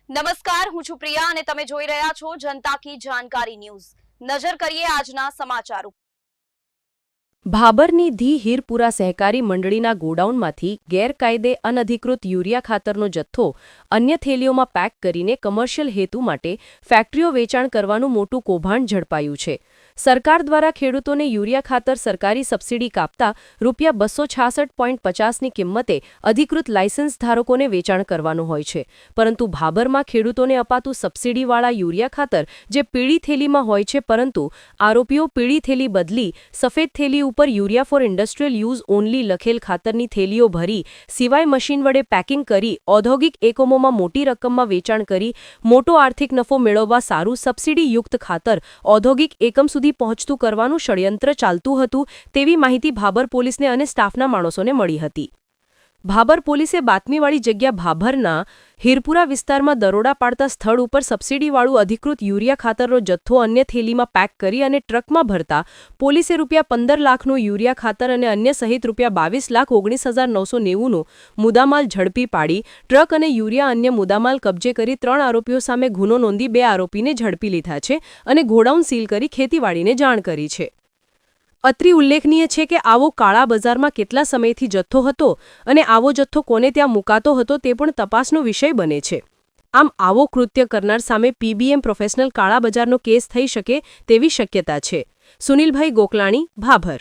નમસ્કાર, હું છું પ્રિયા અને તમે જોઈ રહ્યા છો જનતા કી જાણકારી ન્યૂઝ। નજર કરીએ આજના સમાચારો। ભાભરની ધી હીરપુરા સહકારી મંડળીના ગોડાઉનમાંથી ગેરકાયદે અનધિકૃત યુરિયા ખાતરનો જથ્થો અન્ય થેલીઓમાં પેક કરીને કમર્શિયલ હેતુ માટે ફેક્ટરીઓ વેચાણ કરવાનું મોટું કૌભાંડ ઝડપાયું છે। સરકાર દ્વારા ખેડૂતોને યુરિયા ખાતર સરકારી સબસિડી કાપતા ₹266.50ની કિંમતે અધિકૃત લાયસન્સ ધારકોને વેચાણ કરવાનું હોય છે, પરંતુ ભાભરમાં ખેડૂતોને અપાતું સબસિડીવાળા યુરિયા ખાતર જે પીળી થેલીમાં હોય છે, પરંતુ આરોપીઓ પીળી થેલી બદલી સફેદ થેલી ઉપર urea four industrial use only લખેલ ખાતરની થેલીઓ ભરી સિવાય મશીન વડે પેકિંગ કરી ઔદ્યોગિક એકમોમાં મોટી રકમમાં વેચાણ કરી મોટો આર્થિક નફો મેળવવા સારું સબસિડીયુક્ત ખાતર ઔદ્યોગિક એકમ સુધી પહોંચતું કરવાનું ષડયંત્ર ચાલતું હતું તેવી માહિતી ભાભર પોલીસને અને સ્ટાફના માણસોને મળી હતી। ભાભર પોલીસે બાતમીવાળી જગ્યા ભાભરના હીરપુરા વિસ્તારમાં દરોડા પાડતા સ્થળ ઉપર સબસિડીવાળું અધિકૃત યુરિયા ખાતરનો જથ્થો અન્ય થેલીમાં પેક કરી અને ટ્રકમાં ભરતા પોલીસે ₹15 લાખનું યુરિયા ખાતર અને અન્ય સહિત ₹22,19,990નું મુદ્દામાલ ઝડપી પાડી ટ્રક અને યુરિયા અન્ય મુદ્દામાલ કબજે કરી 3 આરોપીઓ સામે ગુનો નોંધી 2 આરોપીને ઝડપી લીધા છે અને ગોડાઉન સીલ કરી ખેતીવાડીને જાણ કરી છે। અત્રે ઉલ્લેખનીય છે કે આવો કાળા બજારમાં કેટલા સમયથી જથ્થો હતો અને આવો જથ્થો કોને ત્યાં મુકાતો હતો તે પણ તપાસનો વિષય બને છે। આમ આવો કૃત્ય કરનાર સામે પીબીએમ પ્રોફેશનલ કાળા બજારનો કેસ થઈ શકે તેવી શક્યતા છે। સુનિલભાઈ ગોકલાણી, ભાભર।